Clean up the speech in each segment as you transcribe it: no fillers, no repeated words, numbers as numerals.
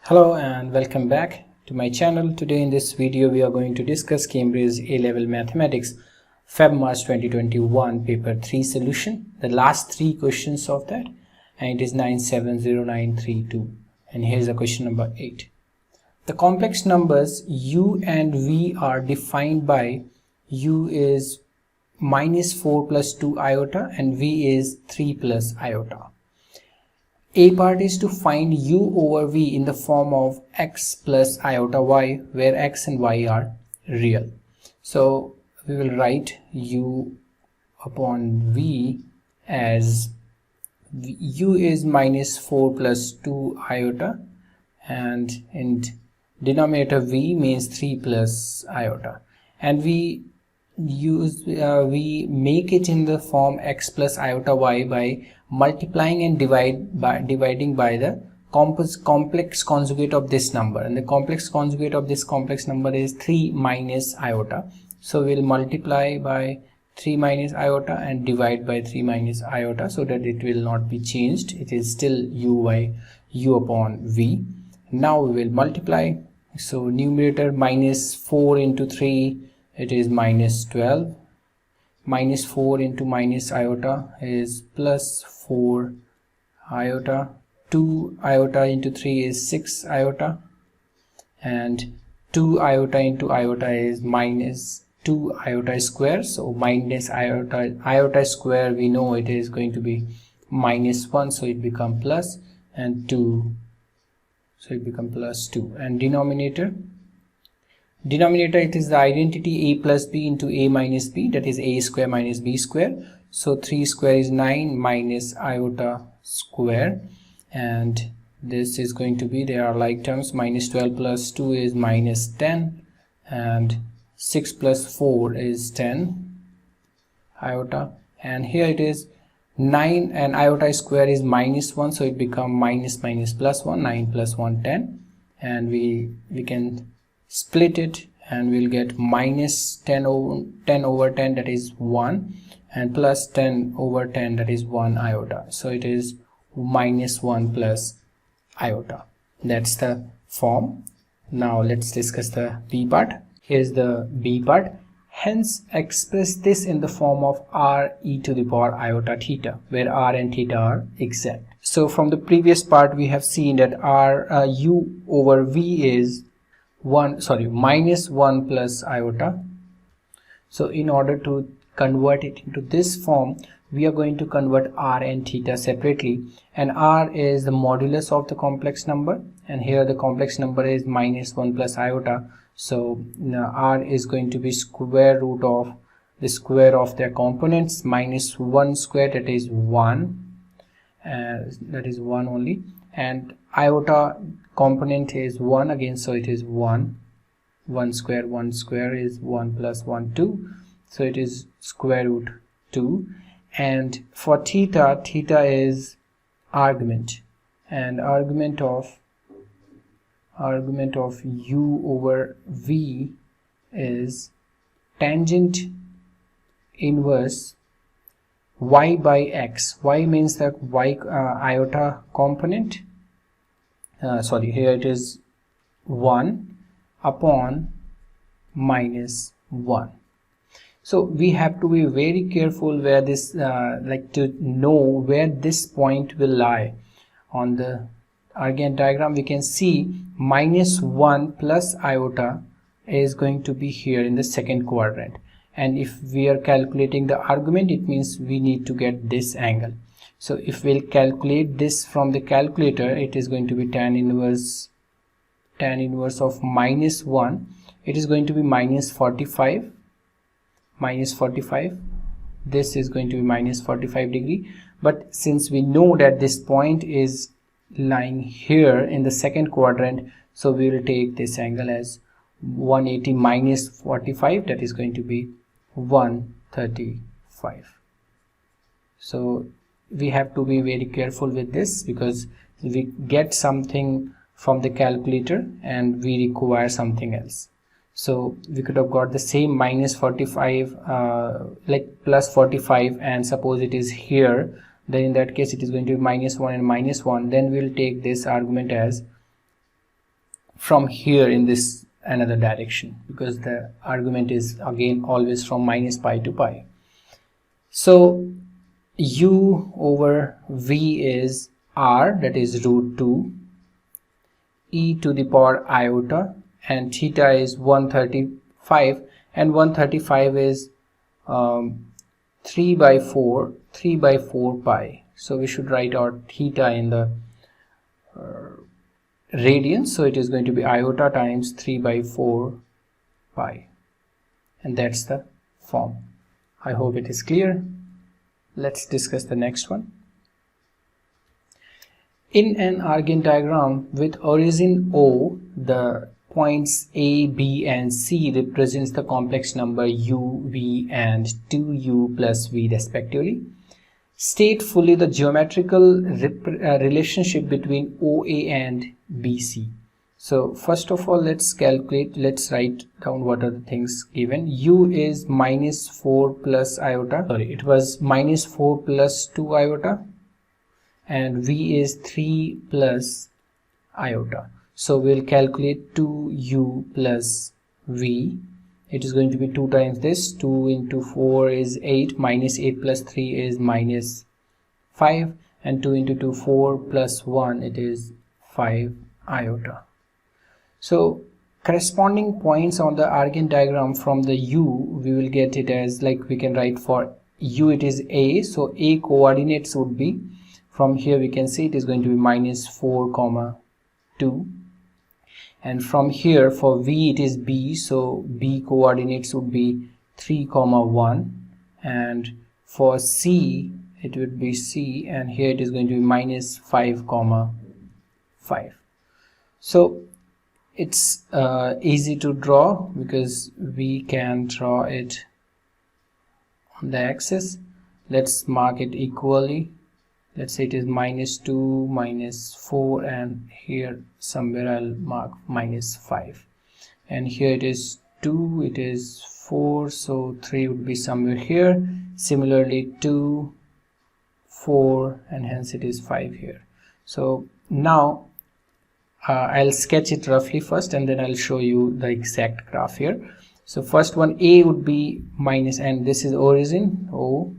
Hello and welcome back to my channel. Today in this video we are going to discuss Cambridge A-Level Mathematics Feb-March 2021 paper 3 solution, the last 3 questions of that, and it is 970932, and here's the question number 8. The complex numbers u and v are defined by u is minus 4 plus 2 iota and v is 3 plus iota. A part is to find u over v in the form of x plus iota y, where x and y are real. So we will write u upon v as u is minus 4 plus 2 iota, and in denominator v means 3 plus iota, and we make it in the form x plus iota y by multiplying and dividing by the complex conjugate of this number, and the complex conjugate of this complex number is 3 minus iota. So we'll multiply by 3 minus iota and divide by 3 minus iota so that it will not be changed. It is still u upon v. Now we will multiply. So numerator minus 4 into 3, it is minus 12. Minus 4 into minus iota is plus 4 iota. 2 iota into 3 is 6 iota, and 2 iota into iota is minus 2 iota square. So minus iota square, we know it is going to be minus 1, so it becomes plus, and 2, so it becomes plus 2. And denominator, it is the identity a plus b into a minus b, that is a square minus b square. So 3 square is 9 minus iota square, and this is going to be, there are like terms, minus 12 plus 2 is minus 10, and 6 plus 4 is 10 iota, and here it is 9 and iota square is minus 1, so it becomes minus minus plus 1, 9 plus 1, 10, and we can split it and we'll get minus 10 over 10, that is 1, and plus 10 over 10, that is 1 iota. So it is minus 1 plus iota. That's the form. Now let's discuss the b part. Here's the b part. Hence express this in the form of r e to the power iota theta, where r and theta are exact. So from the previous part we have seen that u over v is minus 1 plus iota. So in order to convert it into this form, we are going to convert r and theta separately, and r is the modulus of the complex number, and here the complex number is minus 1 plus iota. So r is going to be square root of the square of their components, minus 1 square, that is 1, that is 1 only, and iota component is 1 again, so it is 1 square is 1 plus 1, 2, so it is square root 2. And for theta is argument, and argument of u over v is tangent inverse y by x. Y means the y iota component, here it is 1 upon minus 1. So we have to be very careful where this to know where this point will lie. On the Argan diagram we can see minus 1 plus iota is going to be here in the second quadrant, and if we are calculating the argument, it means we need to get this angle. So if we'll calculate this from the calculator, it is going to be tan inverse of minus 1, it is going to be minus 45. This is going to be minus 45 degree, but since we know that this point is lying here in the second quadrant, so we will take this angle as 180 minus 45, that is going to be 135. So we have to be very careful with this, because we get something from the calculator and we require something else. So we could have got the same minus 45 plus 45, and suppose it is here, then in that case it is going to be minus 1 and minus 1. Then we'll take this argument as from here in this another direction, because the argument is again always from minus pi to pi. So u over v is r, that is root 2 e to the power iota, and theta is 135, and 135 is 3 by 4 pi. So we should write our theta in the radians, so it is going to be iota times 3 by 4 pi, and that's the form. I hope it is clear. Let's discuss the next one. In an Argan diagram with origin O, the points A, B and C represents the complex number u, v and 2u plus v respectively. State fully the geometrical relationship between OA and BC. So first of all, let's write down what are the things given. U is minus 4 plus iota, it was minus 4 plus 2 iota, and v is 3 plus iota. So we'll calculate 2u plus v. It is going to be 2 times this. 2 into 4 is 8, minus 8 plus 3 is minus 5, and 2 into 2, 4 plus 1, it is 5 iota. So corresponding points on the Argan diagram from the u, we will get it as, like, we can write for u it is a, so a coordinates would be, from here we can see it is going to be minus 4 comma 2, and from here for v it is b, so b coordinates would be 3 comma 1, and for c it would be c, and here it is going to be minus 5 comma 5. So it's easy to draw because we can draw it on the axis. Let's mark it equally. Let's say it is minus 2, minus 4, and here somewhere I'll mark minus 5, and here it is 2, it is 4, so 3 would be somewhere here. Similarly 2, 4, and hence it is 5 here. So now I'll sketch it roughly first, and then I'll show you the exact graph here. So first one, A would be minus, and this is origin O,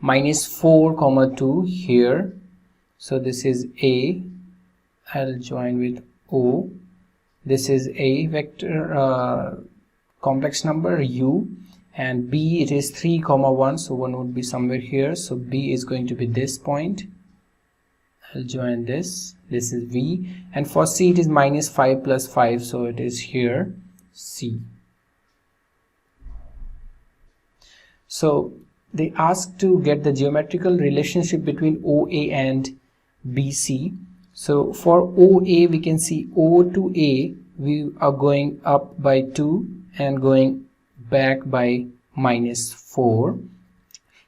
minus 4 comma 2 here, so this is A. I'll join with O. This is A vector complex number u, and B it is 3 comma 1, so 1 would be somewhere here, so B is going to be this point. I'll join this. This is V, and for C it is minus 5 plus 5, so it is here C. So they asked to get the geometrical relationship between OA and BC. So for OA we can see O to A we are going up by 2 and going back by minus 4.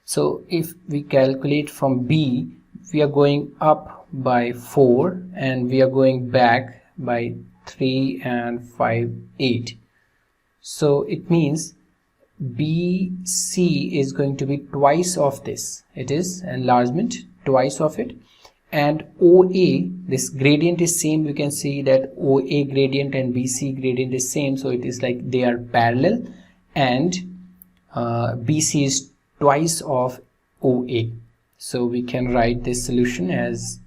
So if we calculate from B, we are going up by 4 and we are going back by 3 and 5, 8. So it means BC is going to be twice of this. It is enlargement, twice of it. And OA, this gradient is same. You can see that OA gradient and BC gradient is same, so it is like they are parallel, and BC is twice of OA. So we can write this solution as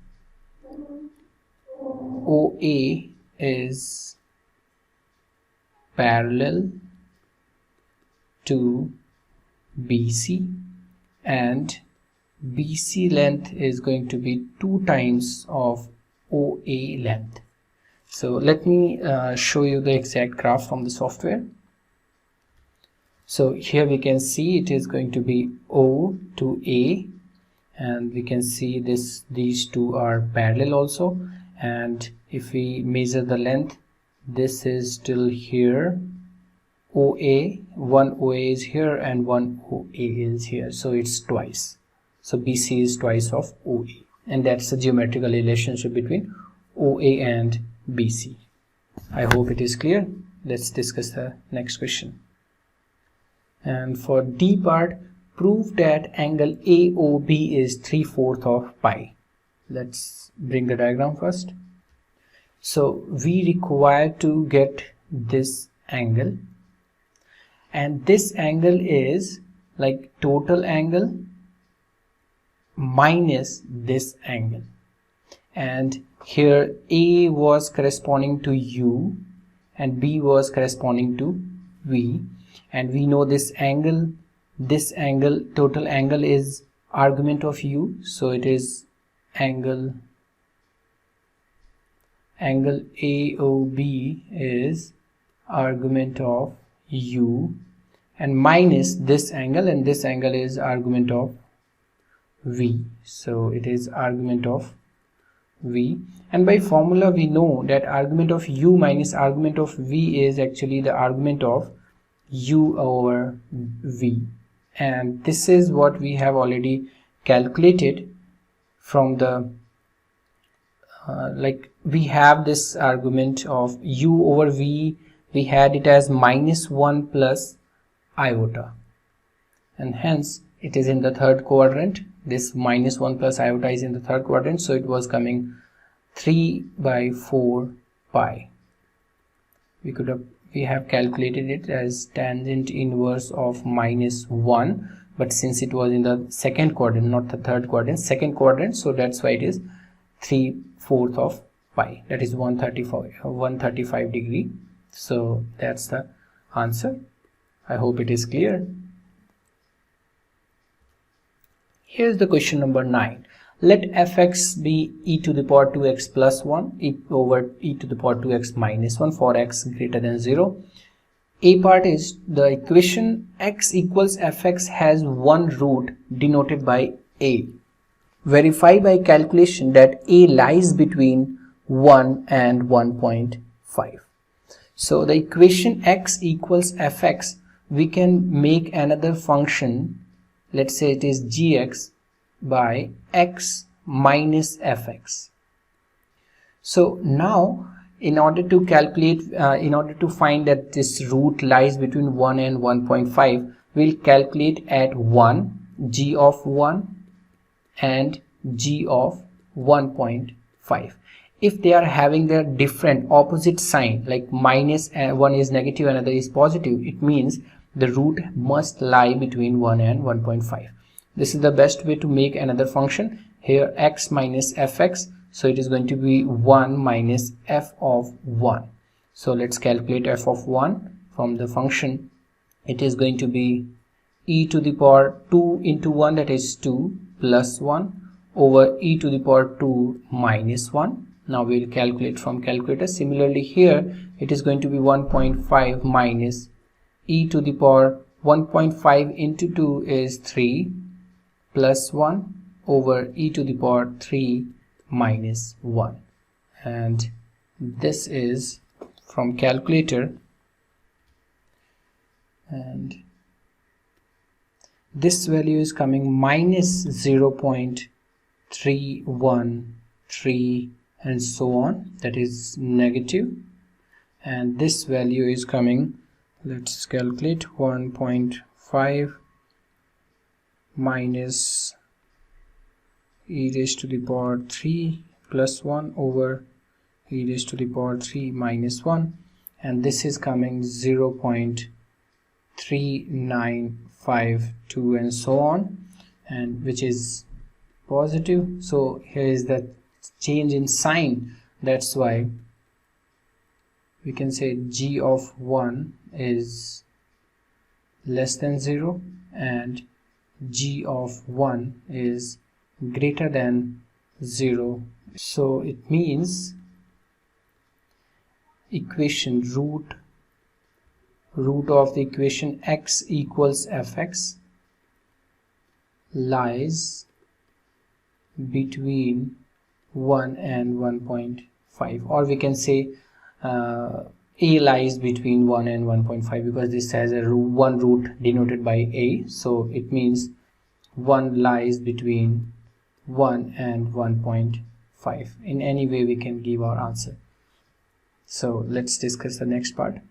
OA is parallel to BC, and BC length is going to be 2 times of OA length. So let me show you the exact graph from the software. So here we can see it is going to be O to A, and we can see these two are parallel also, and if we measure the length, this is still here OA, one OA is here and one OA is here, so it's twice. So BC is twice of OA, and that's the geometrical relationship between OA and BC. I hope it is clear. Let's discuss the next question. And for D part, prove that angle AOB is 3/4 of pi. Let's bring the diagram first. So we require to get this angle, and this angle is like total angle minus this angle, and here A was corresponding to U and B was corresponding to V, and we know this angle total angle is argument of U, so it is angle AOB is argument of U, and minus this angle, and this angle is argument of V, so it is argument of V. And by formula we know that argument of U minus argument of V is actually the argument of U over V, and this is what we have already calculated from the like we have this argument of U over V, we had it as -1 plus iota, and hence it is in the third quadrant. This -1 plus iota is in the third quadrant, so it was coming 3/4 pi. We have calculated it as tangent inverse of -1, but since it was in the second quadrant, not the third quadrant, second quadrant, so that's why it is 3/4 of pi, that is 135 degree. So that's the answer. I hope it is clear. Here's the question number 9. Let fx be e to the power 2x plus 1 over e to the power 2x minus 1 for x greater than 0. A part is the equation x equals fx has one root denoted by a. Verify by calculation that a lies between 1 and 1.5. So the equation x equals fx, we can make another function. Let's say it is gx by x minus fx. So now in order to calculate, in order to find that this root lies between 1 and 1.5, we'll calculate at 1 g of 1 and g of 1.5. If they are having their different opposite sign, like minus one is negative, another is positive, it means the root must lie between 1 and 1.5. This is the best way to make another function. Here x minus fx, so it is going to be 1 minus f of 1. So let's calculate f of 1 from the function. It is going to be e to the power 2 into 1, that is 2 plus 1 over e to the power 2 minus 1. Now we will calculate from calculator. Similarly here it is going to be 1.5 minus e to the power 1.5 into 2 is 3 plus 1 over e to the power 3 minus 1, and this is from calculator, and this value is coming minus 0.313 and so on, that is negative, and this value is coming, let's calculate, 1.5 minus e raised to the power 3 plus 1 over e raised to the power 3 minus 1, and this is coming 0.3952 and so on, and which is positive. So here is the change in sign, that's why we can say g of 1 is less than 0 and g of 1 is greater than 0. So it means equation root of the equation x equals fx lies between 1 and 1.5, or we can say a lies between 1 and 1.5, because this has a one root denoted by a, so it means 1 lies between 1 and 1.5. In any way we can give our answer. So let's discuss the next part.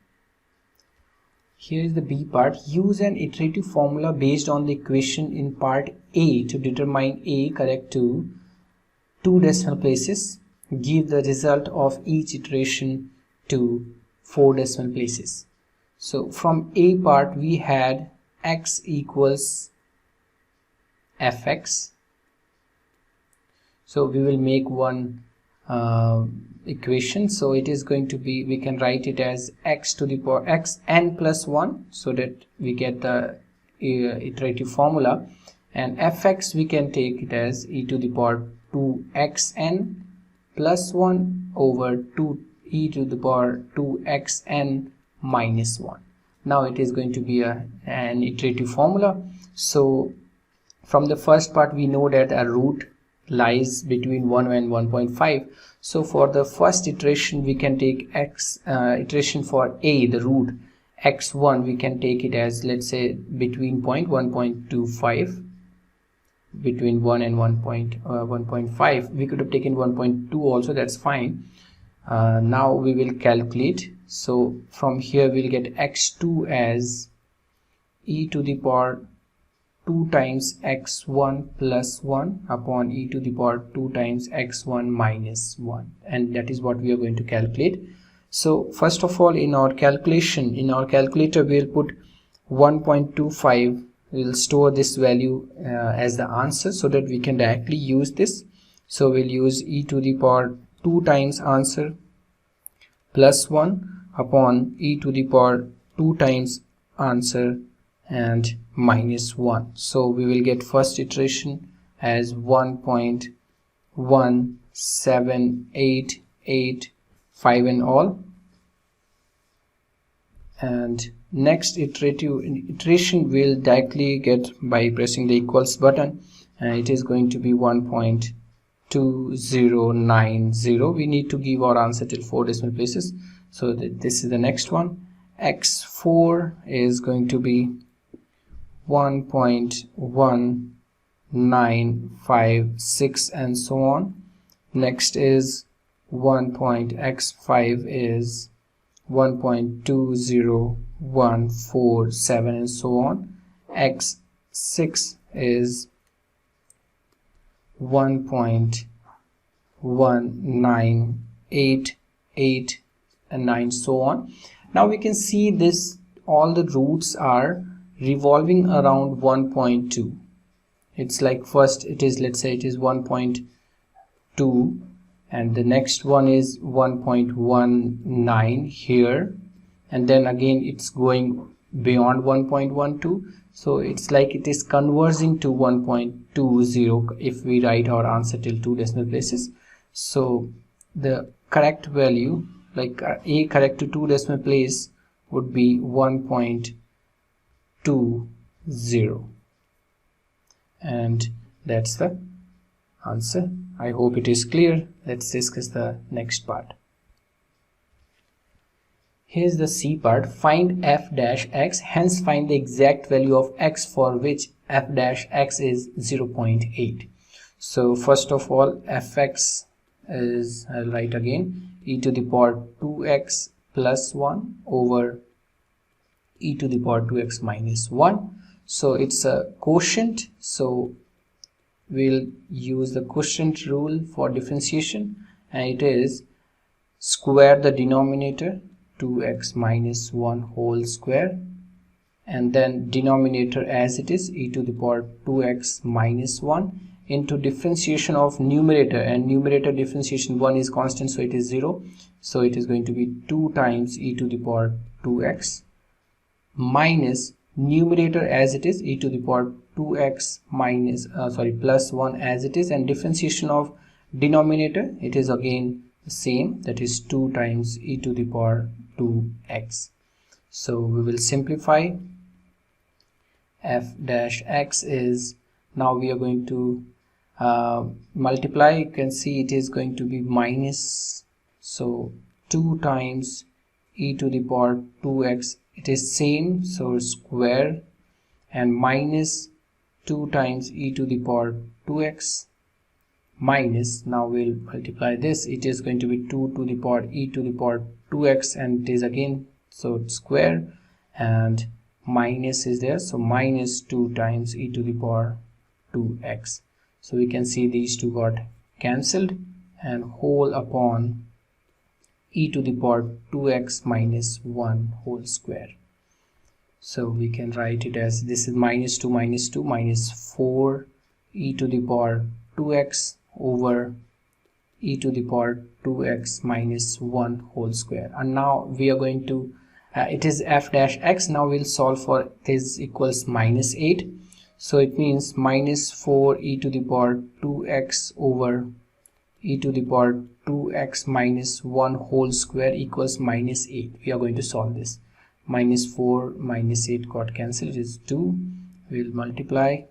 Here is the B part. Use an iterative formula based on the equation in part A to determine A correct to 2 decimal places. give the result of each iteration to 4 decimal places. So from A part we had x equals fx. So we will make one equation. So it is going to be, we can write it as x to the power xn plus 1, so that we get the iterative formula, and fx we can take it as e to the power 2xn plus 1 over 2 e to the power 2xn minus 1. Now it is going to be an iterative formula. So from the first part we know that a root lies between 1 and 1.5. So for the first iteration we can take iteration for a, the root x1, we can take it as, let's say, between 1.25, between 1 and 1.5. We could have taken 1.2 also, that's fine. Now we will calculate. So from here we'll get x2 as e to the power 2 times x1 plus 1 upon e to the power 2 times x1 minus 1, and that is what we are going to calculate. So first of all, in our calculation, in our calculator we'll put 1.25. we'll store this value as the answer so that we can directly use this. So we'll use e to the power 2 times answer plus 1 upon e to the power 2 times answer and minus 1. So we will get first iteration as 1.17885 in all, and next iteration will directly get by pressing the equals button, and it is going to be 1.2090. we need to give our answer till 4 decimal places, so this is the next one. x4 is going to be 1.1956 and so on. Next is x5 is 1.20147 and so on. x6 is 1.1988 and 9 so on. Now we can see this, all the roots are revolving around 1.2. it's like first it is, let's say it is 1.2, and the next one is 1.19 here, and then again it's going beyond 1.12. so it's like it is converging to 1.20 if we write our answer till 2 decimal places. So the correct value, like a correct to 2 decimal place, would be 1.20, and that's the answer. I hope it is clear. Let's discuss the next part. Here's the C part. Find f dash x, hence find the exact value of x for which f dash x is 0.8. So first of all, fx is, I'll write again, e to the power 2x plus 1 over e to the power 2x minus 1. So it's a quotient, so we'll use the quotient rule for differentiation, and it is square the denominator 2x minus 1 whole square, and then denominator as it is e to the power 2x minus 1 into differentiation of numerator, and numerator differentiation 1 is constant, so it is 0, so it is going to be 2 times e to the power 2x minus numerator as it is e to the power 2x minus plus 1 as it is, and differentiation of denominator, it is again the same, that is 2 times e to the power 2x. So we will simplify. F dash x is, now we are going to multiply. You can see it is going to be minus, so 2 times e to the power 2x, it is same, so square, and minus 2 times e to the power 2x minus, now we'll multiply this, it is going to be 2 to the power e to the power 2x, and it is again, so it's square, and minus is there, so minus 2 times e to the power 2x. So we can see these two got cancelled, and whole upon e to the power 2x minus 1 whole square. So we can write it as, this is minus 2 minus 4 e to the power 2x over e to the power 2x minus 1 whole square. And now we are going to it is f dash x. Now we'll solve for this equals minus 8, so it means minus 4 e to the power 2x over e to the power 2x minus 1 whole square equals minus 8. We are going to solve this. Minus 4 minus 8 got cancelled, it is 2. We'll multiply,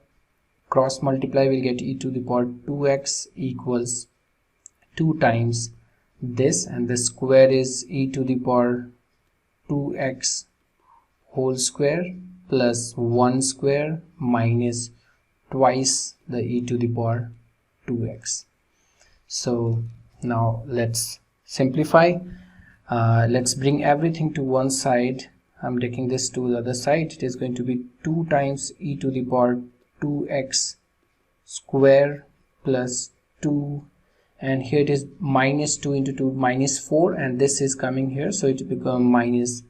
cross multiply, we'll get e to the power 2x equals 2 times this, and the square is e to the power 2x whole square plus 1 square minus twice the e to the power 2x. So now let's simplify. Let's bring everything to one side. I'm taking this to the other side. It is going to be 2 times e to the power 2x square plus 2, and here it is minus 2 into 2 minus 4, and this is coming here, so it becomes minus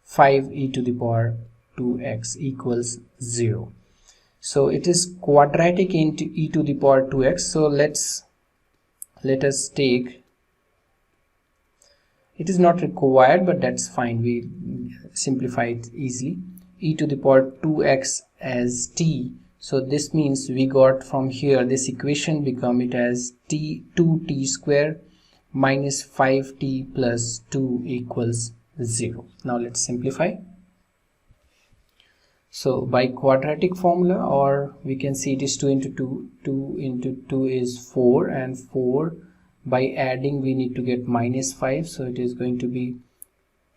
5 e to the power 2x equals 0. So it is quadratic into e to the power 2x. So let us take, it is not required, but that's fine, we simplify it easily, e to the power 2x as t. So this means we got from here, this equation become it as t 2t square minus 5t plus 2 equals 0. Now let's simplify. So by quadratic formula, or we can see it is 2 into 2, 2 into 2 is 4, and 4 by adding we need to get minus 5, so it is going to be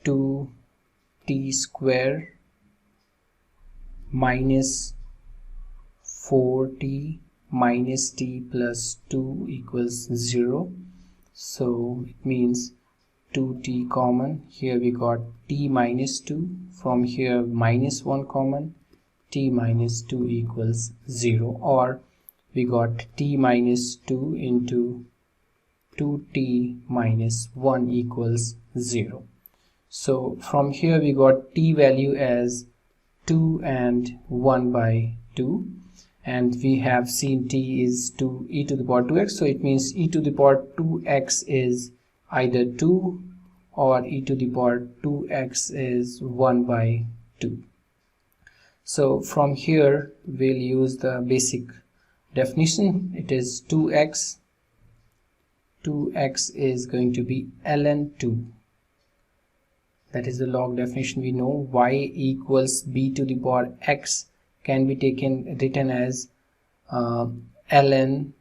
2t square minus 4t minus t plus 2 equals 0. So it means 2t common, here we got t minus 2, from here minus 1 common, t minus 2 equals 0, or we got t minus 2 into 2t minus 1 equals 0. So from here we got t value as 2 and 1 by 2, and we have seen t is 2 e to the power 2x, so it means e to the power 2x is either 2 or e to the power 2x is 1 by 2. So from here we'll use the basic definition. It is 2x is going to be ln 2. That is the log definition. We know y equals b to the power x can be written as ln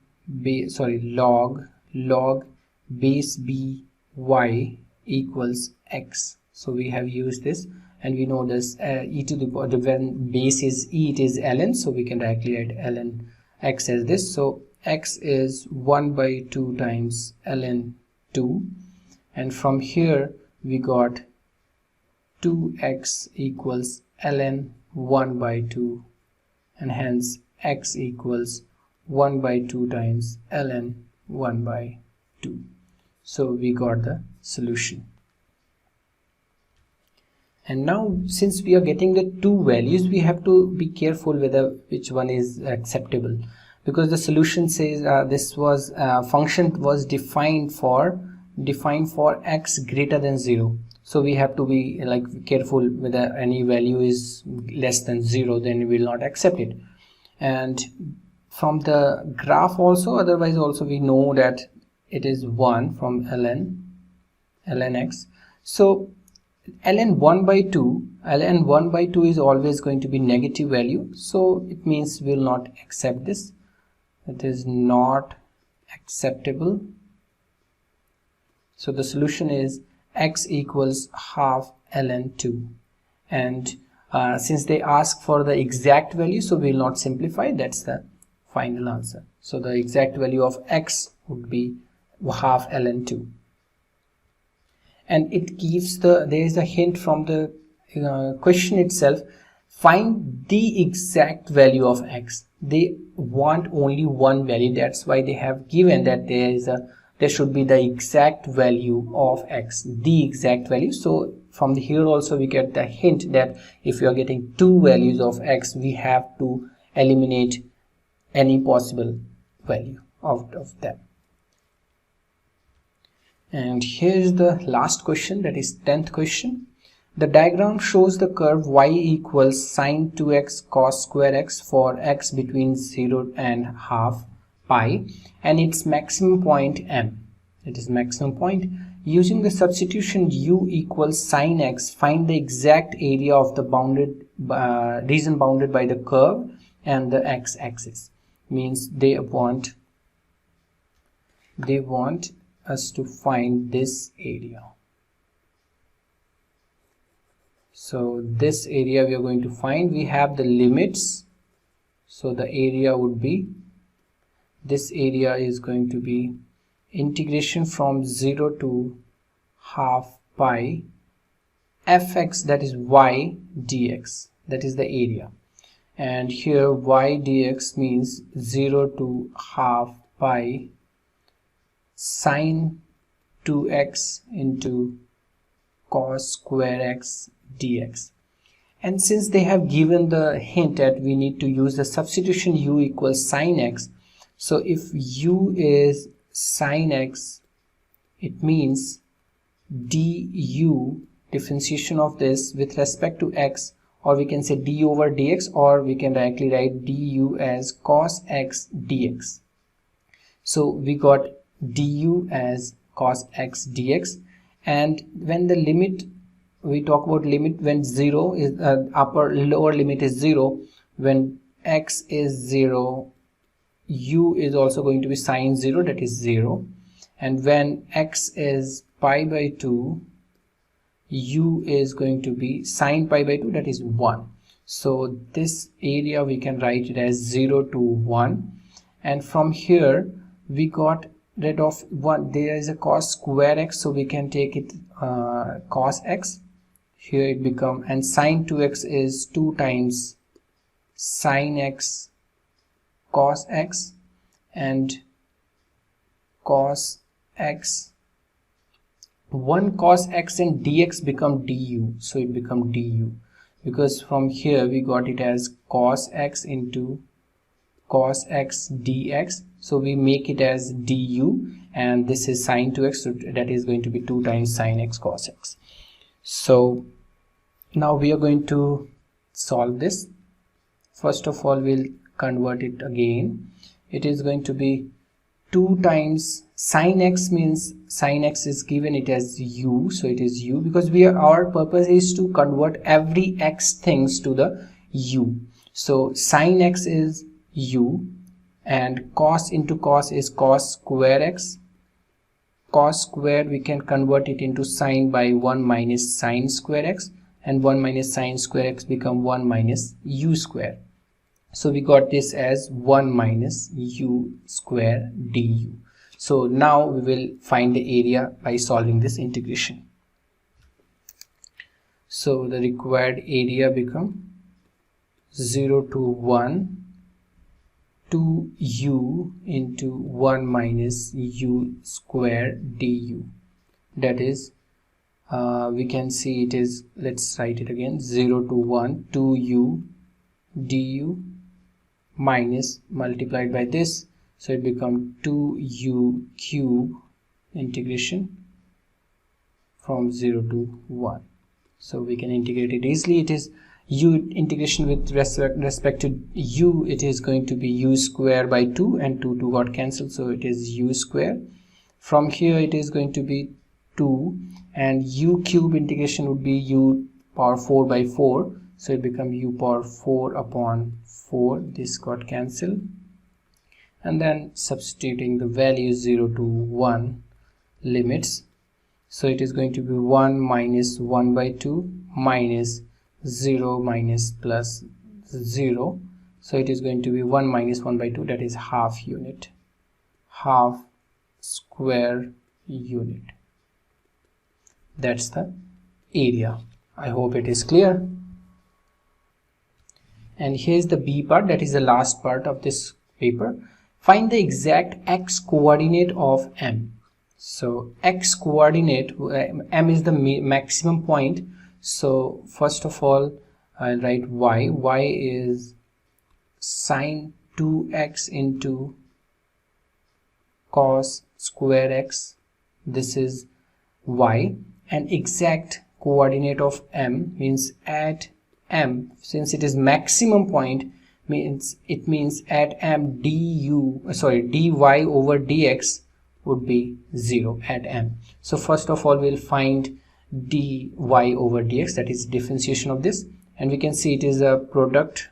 log base b y equals x. So we have used this, and we know this e to the power, when base is e, it is ln, so we can directly add ln x as this. So x is 1 by 2 times ln 2, and from here we got 2x equals ln 1 by 2, and hence x equals 1 by 2 times ln 1 by 2. So we got the solution. And now since we are getting the two values, we have to be careful whether which one is acceptable, because the solution says this was function was defined for x greater than 0. So we have to be careful whether any value is less than 0, then we will not accept it. And from the graph also, otherwise also we know that it is 1 from ln x. So ln 1 by 2 is always going to be negative value, so it means we will not accept this. It is not acceptable. So the solution is x equals half ln 2, and since they ask for the exact value, so we will not simplify. That's the final answer. So the exact value of x would be half ln 2, and it gives there is a hint from the question itself. Find the exact value of x. They want only one value, that's why they have given that there is a there should be the exact value of x, the exact value. So from here also we get the hint that if you are getting two values of x, we have to eliminate any possible value out of them. And here's the last question, that is 10th question. The diagram shows the curve y equals sine 2x cos square x for x between 0 and half pi and its maximum point m. It is maximum point. Using the substitution u equals sine x, find the exact area of the bounded region bounded by the curve and the x-axis. Means they want us to find this area. So this area we are going to find. We have the limits, so the area would be, this area is going to be integration from 0 to half pi fx, that is y dx, that is the area. And here y dx means 0 to half pi sine 2x into cos square x dx. And since they have given the hint that we need to use the substitution u equals sine x, so if u is sine x, it means du, differentiation of this with respect to x, or we can say d over dx, or we can directly write du as cos x dx. So we got du as cos x dx, and when the limit, we talk about limit when 0 is lower limit is 0, when x is 0, u is also going to be sine 0, that is 0, and when x is pi by 2, u is going to be sine pi by 2, that is 1. So this area we can write it as 0 to 1, and from here we got rid of 1. There is a cos square x, so we can take it cos x. Here it become, and sine 2x is 2 times sine x cos x, and cos x, 1 cos x and dx become du, so it become du, because from here we got it as cos x into cos x dx, so we make it as du, and this is sine 2x, so that is going to be 2 times sine x cos x. So now we are going to solve this. First of all, we'll convert it again. It is going to be 2 times sine x, means sine x is given it as u, so it is u, because our purpose is to convert every x things to the u. So sine x is u, and cos into cos is cos square x. Cos square we can convert it into sine by 1 minus sine square x, and 1 minus sine square x become 1 minus u square. So we got this as 1 minus u square du. So now we will find the area by solving this integration. So the required area become 0 to 1 2u into 1 minus u square du. That is, we can see it is, let's write it again, 0 to 1 2u du minus multiplied by this, so it becomes 2u cube integration from 0 to 1. So we can integrate it easily. It is u integration with respect to u, it is going to be u square by 2, and 2 got cancelled, so it is u square. From here it is going to be 2, and u cube integration would be u power 4 by 4, so it becomes u power 4 upon 4. This got cancelled, and then substituting the values 0 to 1 limits, so it is going to be 1 minus 1 by 2 minus 0 minus plus 0, so it is going to be 1 minus 1 by 2, that is half unit, half square unit. That's the area. I hope it is clear. And here's the B part, that is the last part of this paper. Find the exact x coordinate of M. So x coordinate, m is the maximum point. So first of all I'll write y is sine 2x into cos square x. This is y, and exact coordinate of m means at m, since it is maximum point, means it means at m dy over dx would be 0 at m. So first of all we'll find dy over dx, that is differentiation of this, and we can see it is a product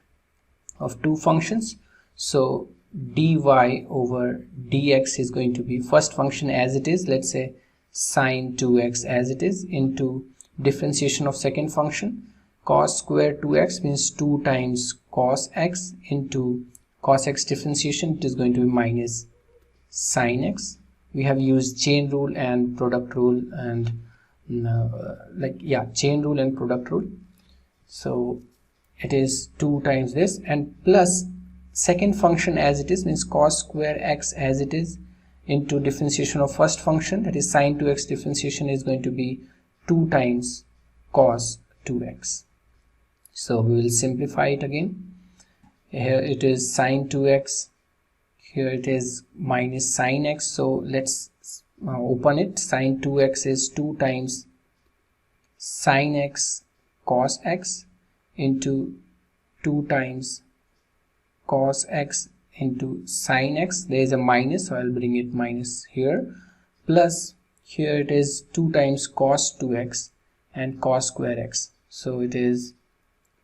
of two functions. So dy over dx is going to be first function as it is, let's say sine 2x as it is, into differentiation of second function cos square 2x means 2 times cos x into cos x differentiation, it is going to be minus sine x. We have used chain rule and product rule, and chain rule and product rule. So it is 2 times this, and plus second function as it is means cos square x as it is into differentiation of first function, that is sine 2x differentiation, is going to be 2 times cos 2x. So we will simplify it again. Here it is sine 2x, here it is minus sine x. So let's open it. Sine 2x is 2 times sine x cos x into 2 times cos x into sine x. There is a minus, so I'll bring it minus here, plus here it is 2 times cos 2x and cos square x. So it is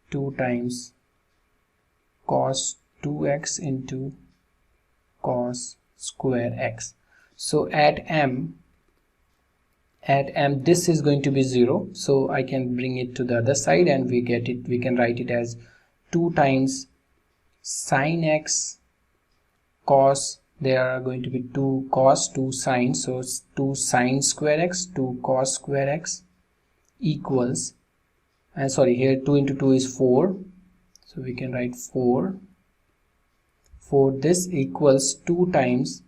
2 times cos 2x into cos square x. So at m this is going to be 0, so I can bring it to the other side and we can write it as 2 times sine x cos, there are going to be 2 cos 2 sine, so 2 sine square x 2 cos square x equals, and sorry, here 2 into 2 is 4, so we can write 4 this equals 2 times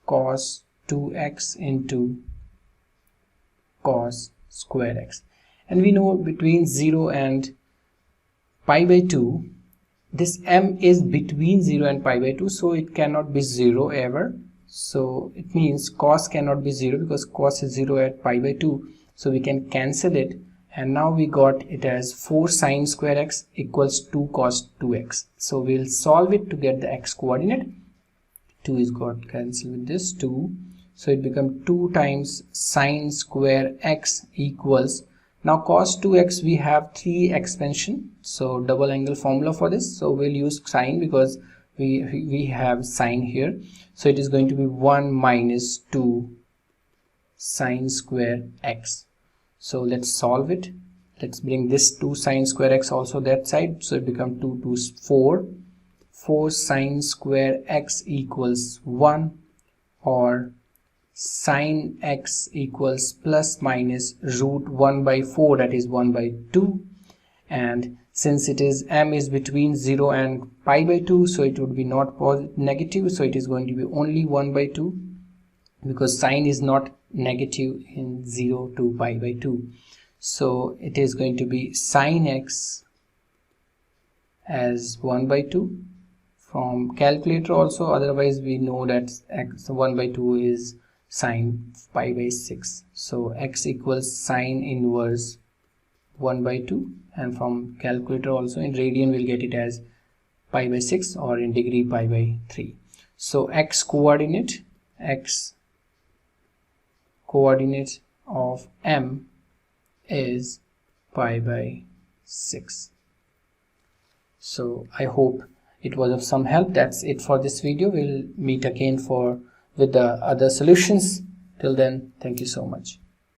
cos 2x into cos square x. And we know between 0 and pi by 2 this m is between 0 and pi by 2, so it cannot be 0 ever. So it means cos cannot be 0 because cos is 0 at pi by 2, so we can cancel it, and now we got it as 4 sine square x equals 2 cos 2x. So we'll solve it to get the x coordinate. 2 is got cancelled with this 2, so it becomes 2 times sine square x equals, now cos 2x we have 3 expansion, so double angle formula for this, so we'll use sine because we have sine here, so it is going to be 1 minus 2 sine square x. So let's solve it. Let's bring this 2 sine square x also that side, so it becomes 2 2 4 sine square x equals 1, or sine x equals plus minus root 1 by 4, that is 1 by 2, and since it is m is between 0 and pi by 2, so it would be not negative, so it is going to be only 1 by 2 because sine is not negative in 0 to pi by 2. So it is going to be sine x as 1 by 2 from calculator also, otherwise we know that x 1 by 2 is sine pi by 6, so x equals sine inverse 1 by 2, and from calculator also in radian we'll get it as pi by 6 or in degree pi by 3. So x coordinate of m is pi by 6. So I hope it was of some help. That's it for this video. We'll meet again with the other solutions. Till then, thank you so much.